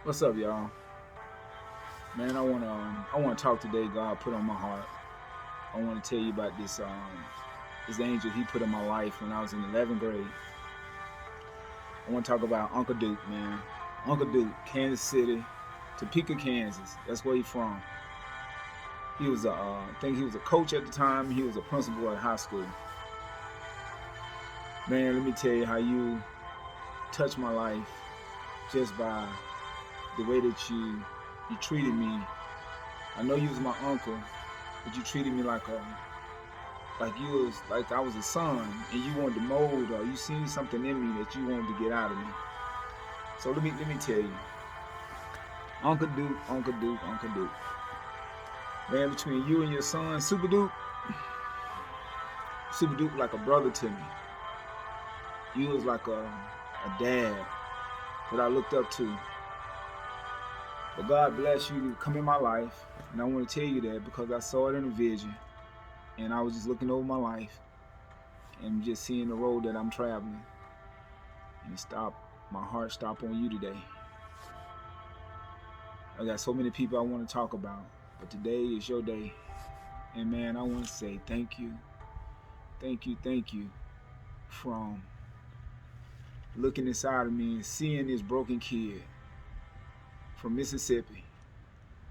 What's up, y'all? Man, I wanna talk today. God put on my heart. I want to tell you about this angel He put in my life when I was in 11th grade. I want to talk about Uncle Duke, man. Uncle Duke, Kansas City, Topeka, Kansas. That's where he from. He was I think he was a coach at the time. He was a principal at high school. Man, let me tell you how you touched my life just by the way that you treated me. I know you was my uncle, but you treated me like you was like I was a son and you wanted to mold or you seen something in me that you wanted to get out of me. So let me tell you. Uncle Duke, Uncle Duke, Uncle Duke. Man, between you and your son, Super Duke like a brother to me. You was like a dad that I looked up to. But God bless you to come in my life. And I want to tell you that because I saw it in a vision. And I was just looking over my life and just seeing the road that I'm traveling. And my heart stopped on you today. I got so many people I want to talk about, but today is your day. And man, I want to say thank you, thank you, thank you from looking inside of me and seeing this broken kid from Mississippi.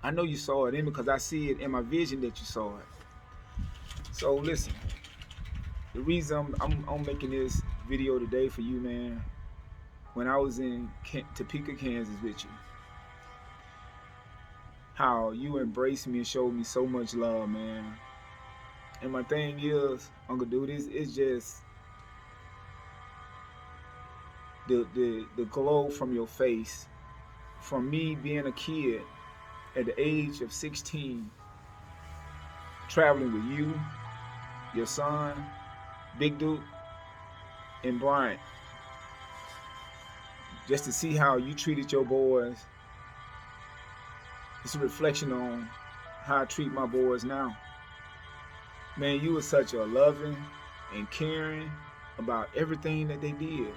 I know you saw it in me because I see it in my vision that you saw it. So listen, the reason I'm making this video today for you, man, when I was in Topeka, Kansas with you, how you embraced me and showed me so much love, man. And my thing is, Uncle Dude, it's just the glow from your face, from me being a kid at the age of 16, traveling with you, your son, Big Duke, and Bryant, just to see how you treated your boys. It's a reflection on how I treat my boys now. Man, you were such a loving and caring about everything that they did.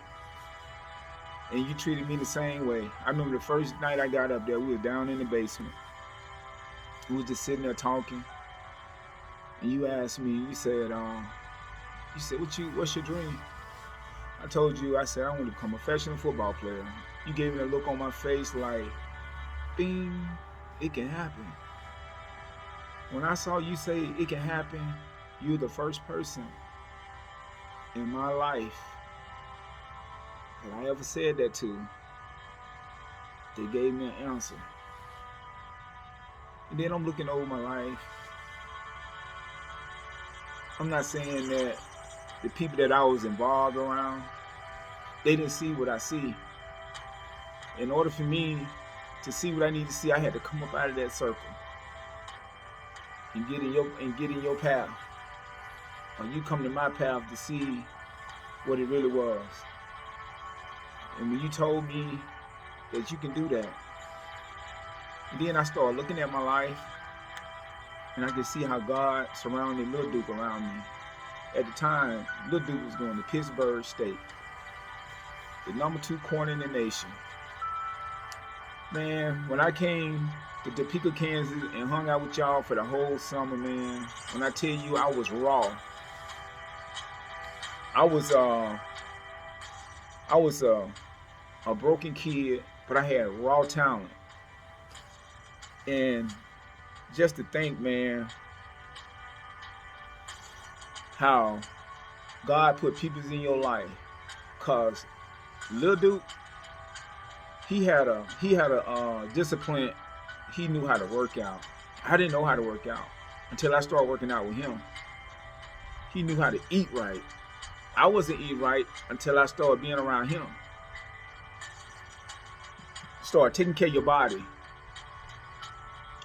And you treated me the same way. I remember the first night I got up there, we were down in the basement. We was just sitting there talking. And you asked me, you said, what's your dream? I told you, I said, I want to become a professional football player. You gave me a look on my face like, bing, it can happen. When I saw you say it can happen, you're the first person in my life that I ever said that to. They gave me an answer. And then I'm looking over my life. I'm not saying that the people that I was involved around, they didn't see what I see. In order for me to see what I need to see, I had to come up out of that circle and get in your path. Or you come to my path to see what it really was. And when you told me that you can do that, and then I started looking at my life, and I could see how God surrounded Lil Duke around me. At the time, Lil Duke was going to Pittsburgh State, the number 2 corner in the nation. Man, when I came to Topeka, Kansas, and hung out with y'all for the whole summer, man, when I tell you I was raw, I was a broken kid, but I had raw talent. And just to think, man, how God put people in your life. Cause Lil Duke, he had a discipline. He knew how to work out. I didn't know how to work out until I started working out with him. He knew how to eat right. I wasn't eating right until I started being around him. Start taking care of your body.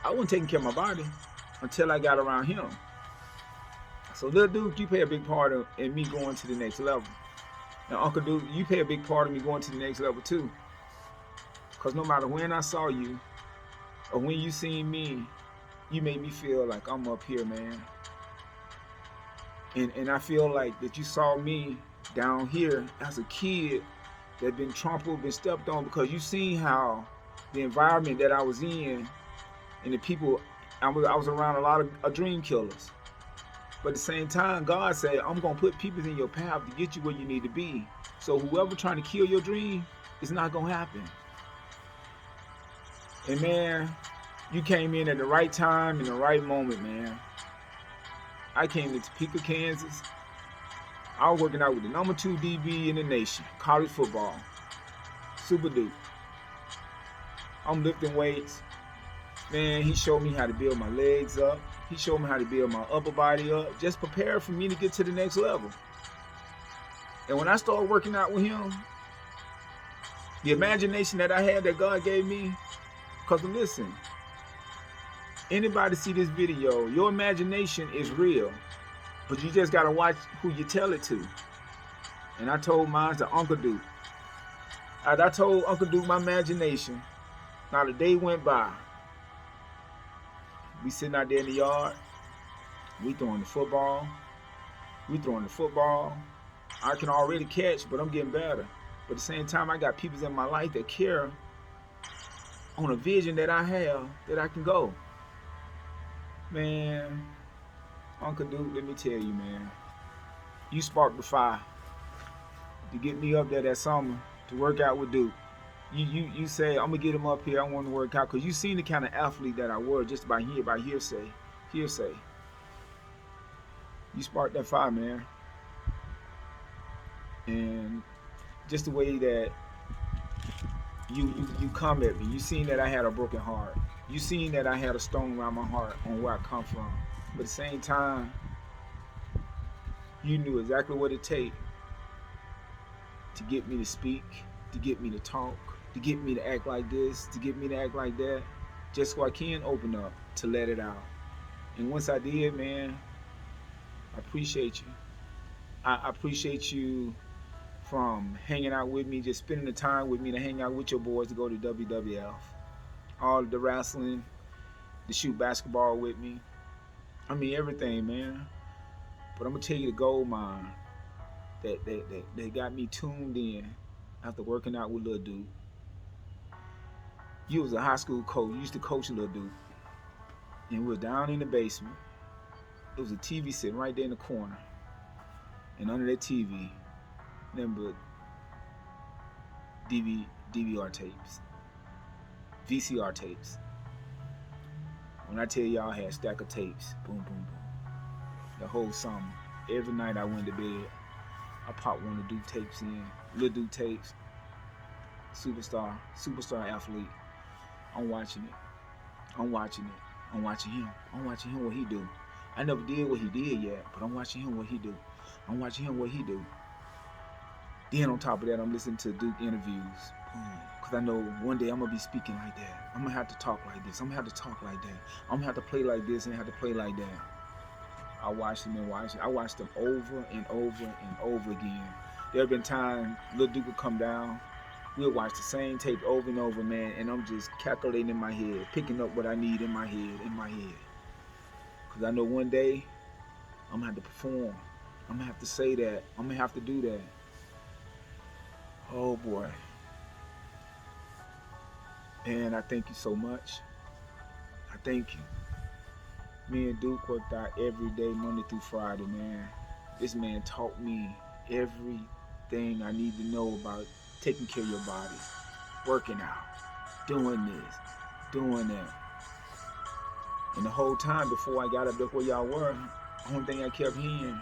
I wasn't taking care of my body until I got around him. So Lil Duke, you play a big part in me going to the next level. Now Uncle Duke, you play a big part of me going to the next level too. Because no matter when I saw you or when you seen me, you made me feel like I'm up here, man. And I feel like that you saw me down here as a kid that been trampled, been stepped on, because you seen how the environment that I was in, and the people, I was around a lot of dream killers. But at the same time, God said, I'm going to put people in your path to get you where you need to be. So whoever trying to kill your dream, it's not going to happen. And man, you came in at the right time, in the right moment, man. I came to Topeka, Kansas. I was working out with the number 2 DB in the nation, college football. Super Duke. I'm lifting weights. Man, he showed me how to build my legs up. He showed me how to build my upper body up. Just prepare for me to get to the next level. And when I started working out with him, the imagination that I had that God gave me, because listen, anybody see this video, your imagination is real, but you just got to watch who you tell it to. And I told mine to Uncle Duke. I told Uncle Duke my imagination. Now the day went by. We sitting out there in the yard. We throwing the football. I can already catch, but I'm getting better. But at the same time, I got people in my life that care on a vision that I have that I can go. Man, Uncle Duke, let me tell you, man. You sparked the fire to get me up there that summer to work out with Duke. You say, I'm going to get him up here. I want to work out. Because you seen the kind of athlete that I was just by hearsay. You sparked that fire, man. And just the way that you come at me. You seen that I had a broken heart. You seen that I had a stone around my heart on where I come from. But at the same time, you knew exactly what it takes to get me to speak, to get me to talk, to get me to act like this, to get me to act like that, just so I can open up to let it out. And once I did, man, I appreciate you. I appreciate you from hanging out with me, just spending the time with me to hang out with your boys to go to WWF. All the wrestling, to shoot basketball with me. I mean, everything, man. But I'm going to tell you the gold mine that got me tuned in after working out with Lil Duke. You was a high school coach. You used to coach Lil Duke. And we were down in the basement. There was a TV sitting right there in the corner. And under that TV, nothing but DVR tapes. VCR tapes. When I tell y'all I had a stack of tapes, boom, boom, boom. The whole summer. Every night I went to bed, I popped one of the Duke tapes in. Lil Duke tapes. Superstar athlete. I'm watching it. I'm watching him. I'm watching him what he do. I never did what he did yet, but I'm watching him what he do. Then on top of that, I'm listening to Duke interviews. Because I know one day I'm going to be speaking like that. I'm going to have to talk like this. I'm going to have to talk like that. I'm going to have to play like this and have to play like that. I watched them I watched them over and over and over again. There have been times Lil Duke would come down. We'll watch the same tape over and over, man, and I'm just calculating in my head, picking up what I need in my head. Because I know one day I'm going to have to perform. I'm going to have to say that. I'm going to have to do that. Oh, boy. And I thank you so much. I thank you. Me and Duke worked out every day, Monday through Friday, man. This man taught me everything I need to know about taking care of your body, working out, doing this, doing that. And the whole time before I got up there where y'all were, the only thing I kept hearing,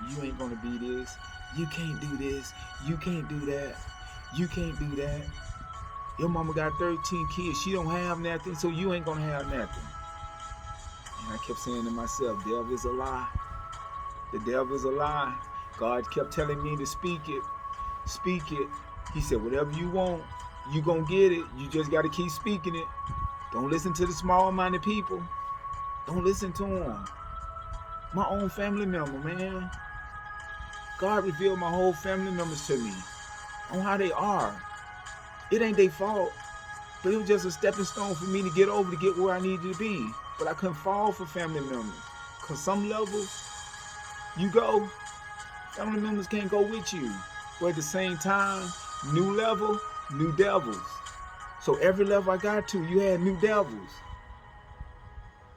you ain't gonna be this, you can't do this, you can't do that, you can't do that. Your mama got 13 kids, she don't have nothing, so you ain't gonna have nothing. And I kept saying to myself, devil is a lie. The devil is a lie. God kept telling me to speak it. Speak it. He said, whatever you want, you gonna get it. You just gotta keep speaking it. Don't listen to the small-minded people. Don't listen to them. My own family member, man. God revealed my whole family members to me on how they are. It ain't their fault, but it was just a stepping stone for me to get over, to get where I needed to be. But I couldn't fall for family members. Because some levels, you go, family members can't go with you. But at the same time, new level, new devils. So every level I got to, you had new devils.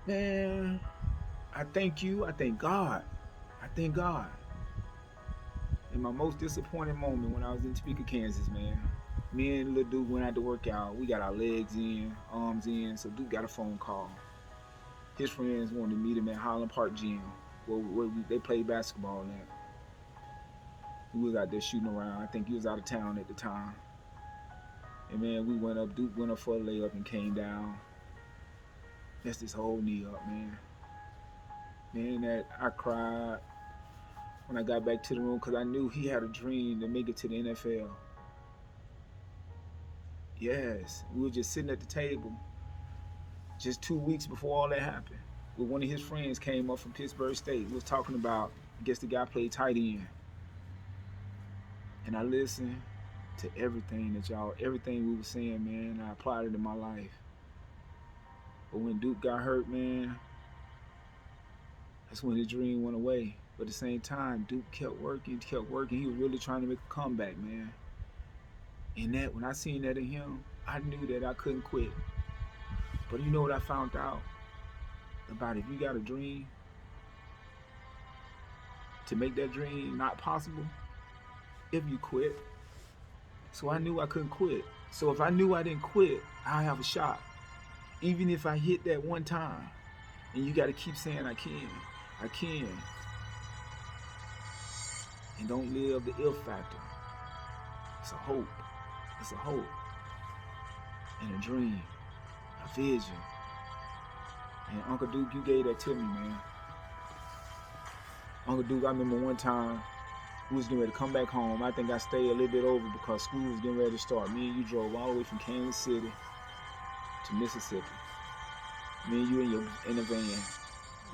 Man, I thank you. I thank God. I thank God. In my most disappointing moment when I was in Topeka, Kansas, man, me and little Duke went out to work out. We got our legs in, arms in. So Duke got a phone call. His friends wanted to meet him at Highland Park Gym, where they played basketball at. He was out there shooting around. I think he was out of town at the time. And man, we went up. Duke went up for a layup and came down. Messed his whole knee up, man. Man, that I cried when I got back to the room because I knew he had a dream to make it to the NFL. Yes, we were just sitting at the table just 2 weeks before all that happened. With one of his friends came up from Pittsburgh State. We was talking about, I guess the guy played tight end. And I listened to everything we were saying, man. I applied it in my life. But when Duke got hurt, man, that's when his dream went away. But at the same time, Duke kept working. He was really trying to make a comeback, man. And that, when I seen that in him, I knew that I couldn't quit. But you know what I found out? About if you got a dream, to make that dream not possible, if you quit. So I knew I couldn't quit. So if I knew I didn't quit, I'd have a shot. Even if I hit that one time. And you got to keep saying, I can. And don't live the if factor. It's a hope. And a dream. A vision. And Uncle Duke, you gave that to me, man. Uncle Duke, I remember one time, we was getting ready to come back home. I think I stayed a little bit over because school was getting ready to start. Me and you drove all the way from Kansas City to Mississippi. Me and you in the van.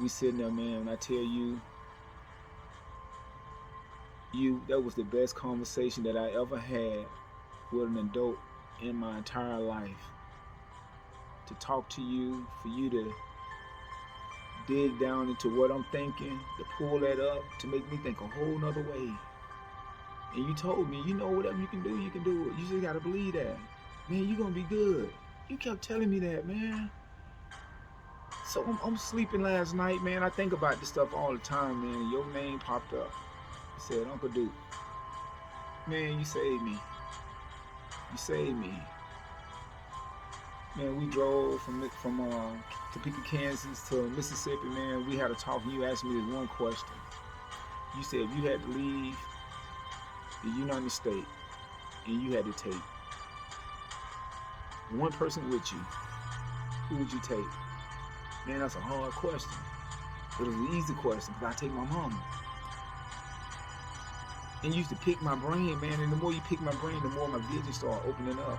We sitting there, man, and I tell you, that was the best conversation that I ever had with an adult in my entire life. To talk to you, for you to dig down into what I'm thinking, to pull that up, to make me think a whole nother way. And you told me, whatever you can do it. You just gotta believe that. Man, you're gonna be good. You kept telling me that, man. So I'm sleeping last night, man. I think about this stuff all the time, man. Your name popped up. It said, Uncle Duke. Man, you saved me. Man, we drove from Topeka, Kansas to Mississippi, man. We had a talk and you asked me this one question. You said if you had to leave the United States and you had to take one person with you, who would you take? Man, that's a hard question. It was an easy question because I take my mama. And you used to pick my brain, man, and the more you pick my brain, the more my vision started opening up.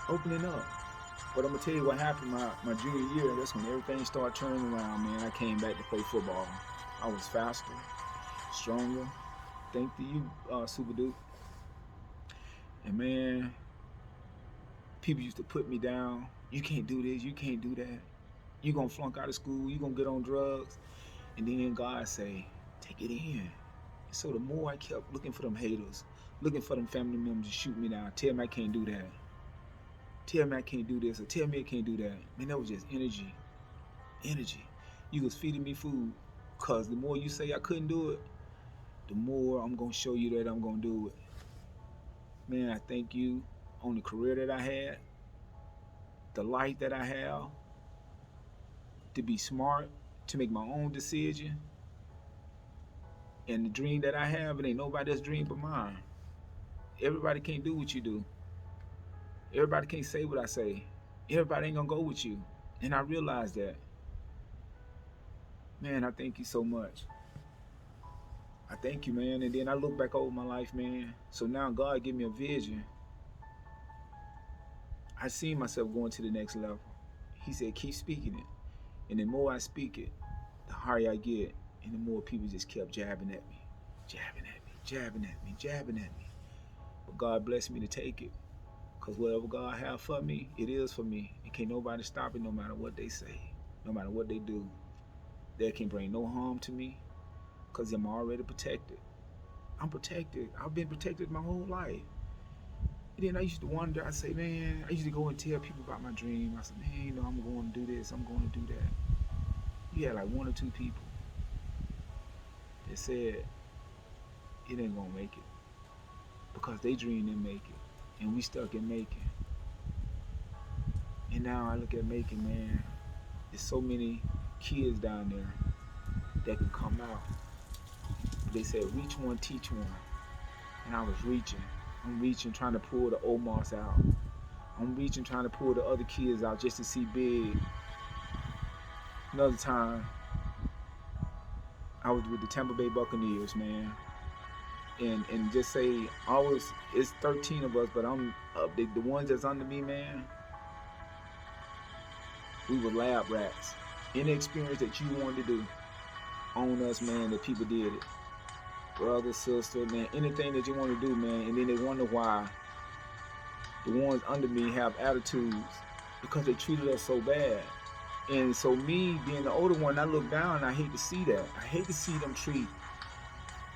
But I'm going to tell you what happened my junior year. That's when everything started turning around, man. I came back to play football. I was faster, stronger. Thank you, Super Duke. And, man, people used to put me down. You can't do this. You can't do that. You're going to flunk out of school. You're going to get on drugs. And then God say, take it in. So the more I kept looking for them haters, looking for them family members to shoot me down, tell me I can't do that. Tell me I can't do this, or tell me I can't do that. Man, that was just energy. You was feeding me food. Because the more you say I couldn't do it, the more I'm going to show you that I'm going to do it. Man, I thank you on the career that I had, the life that I have, to be smart, to make my own decision. And the dream that I have, it ain't nobody's dream but mine. Everybody can't do what you do. Everybody can't say what I say. Everybody ain't gonna go with you. And I realized that. Man, I thank you so much. I thank you, man. And then I look back over my life, man. So now God gave me a vision. I see myself going to the next level. He said, keep speaking it. And the more I speak it, the higher I get. And the more people just kept jabbing at me. But God blessed me to take it. Because whatever God have for me, it is for me. And can't nobody stop it no matter what they say, no matter what they do. They can bring no harm to me because I'm already protected. I'm protected. I've been protected my whole life. And then I used to wonder, I say, man, I used to go and tell people about my dream. I said, man, you know, I'm going to do this, I'm going to do that. You had like one or two people that said it ain't gonna make it because they dream didn't make it, and we stuck in making. And now I look at making, man. There's so many kids down there that can come out. They said reach one, teach one, and I was reaching. I'm reaching, trying to pull the Omars out. I'm reaching, trying to pull the other kids out just to see big. Another time, I was with the Tampa Bay Buccaneers, man. And just say it's 13 of us, but I'm the ones that's under me, man. We were lab rats. Any experience that you wanted to do on us, man, that people did it. Brother, sister, man, anything that you want to do, man. And then they wonder why the ones under me have attitudes because they treated us so bad. And so me being the older one, I look down and I hate to see that. I hate to see them treat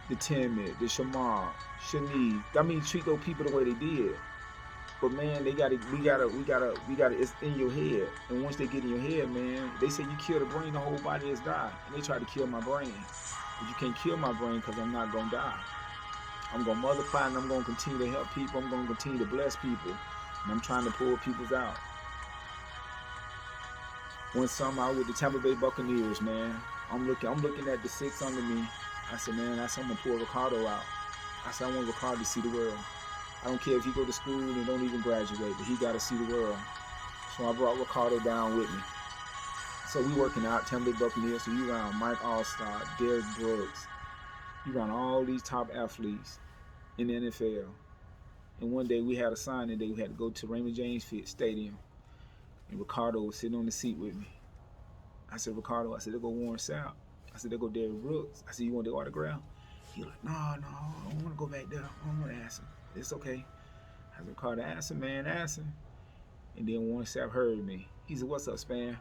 the timid, the Shamar, Shanice. I mean, treat those people the way they did. But man, we gotta, it's in your head. And once they get in your head, man, they say you kill the brain, the whole body is die. And they try to kill my brain. But you can't kill my brain because I'm not gonna die. I'm gonna multiply and I'm gonna continue to help people. I'm gonna continue to bless people. And I'm trying to pull people's out. One summer I was with the Tampa Bay Buccaneers, man. I'm looking at the six under me. I said, man, I'm gonna pull Ricardo out. I said, I want Ricardo to see the world. I don't care if he go to school and don't even graduate, but he gotta see the world. So I brought Ricardo down with me. So we working out, Tampa Bay Buccaneers. So you around Mike Allstott, Derrick Brooks. You around all these top athletes in the NFL. And one day we had a signing day. We had to go to Raymond James Stadium. And Ricardo was sitting on the seat with me. I said, Ricardo, I said, there go Warren Sapp. I said, there go Derrick Brooks. I said, you want the autograph? He was like, no, I don't want to go back there. I don't want to ask him. It's okay. I said, Ricardo, ask him, man, ask him. And then Warren Sapp heard me. He said, what's up, Span?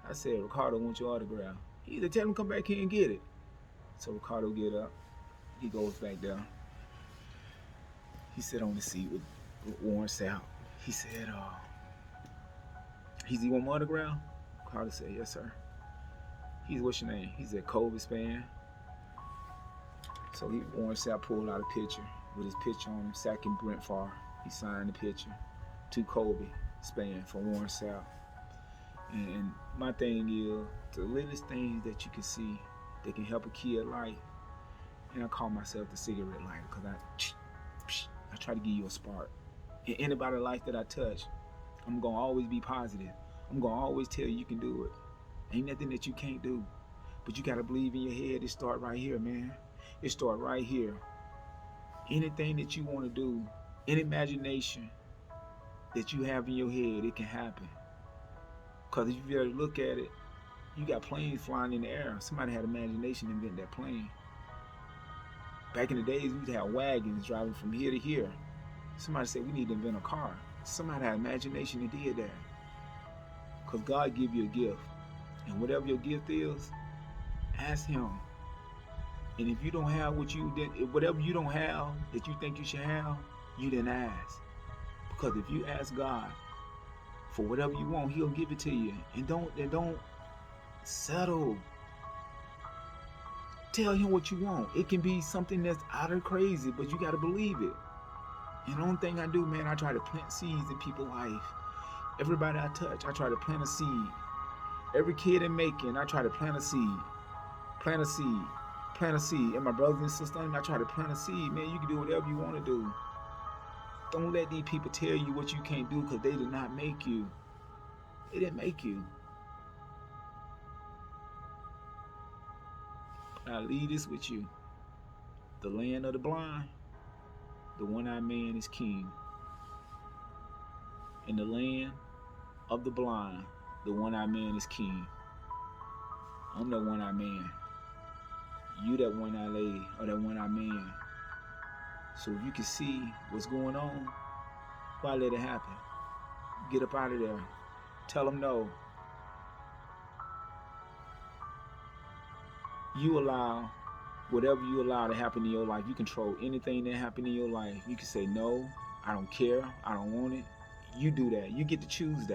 I said, Ricardo wants your autograph. He said, tell him to come back here and get it. So Ricardo get up. He goes back down. He sit on the seat with Warren Sapp. He said, he want my autograph? Ricardo said, yes, sir. He said, what's your name? He said, Kobe Span. So Warren Sapp pulled out a picture with his picture on him, sacking Brent Favre. He signed the picture to Kobe Span from Warren Sapp. And my thing is, the littlest things that you can see that can help a kid life. And I call myself the cigarette lighter because I try to give you a spark. In anybody's life that I touch, I'm going to always be positive. I'm going to always tell you can do it. Ain't nothing that you can't do. But you got to believe in your head. It start right here, man. It start right here. Anything that you want to do, any imagination that you have in your head, it can happen. Because if you ever look at it, you got planes flying in the air. Somebody had imagination to invent that plane. Back in the days, we used to have wagons driving from here to here. Somebody said we need to invent a car. Somebody had imagination and did that. Because God give you a gift. And whatever your gift is, ask him. And if you don't have whatever you don't have that you think you should have, you didn't ask. Because if you ask God for whatever you want, he'll give it to you. And don't settle. Tell him what you want. It can be something that's out of crazy, but you got to believe it. And the only thing I do, man, I try to plant seeds in people's life. Everybody I touch, I try to plant a seed. Every kid in Macon, I try to plant a seed. Plant a seed. Plant a seed. And my brothers and sisters, I try to plant a seed. Man, you can do whatever you want to do. Don't let these people tell you what you can't do because they did not make you. They didn't make you. I leave this with you. The land of the blind, the one-eyed man is king. In the land of the blind, the one-eyed man is king. I'm that one-eyed man. You that one-eyed lady or that one-eyed man. So if you can see what's going on, why let it happen? Get up out of there. Tell them no. You allow whatever you allow to happen in your life. You control anything that happen in your life. You can say no. I don't care. I don't want it. You do that. You get to choose that.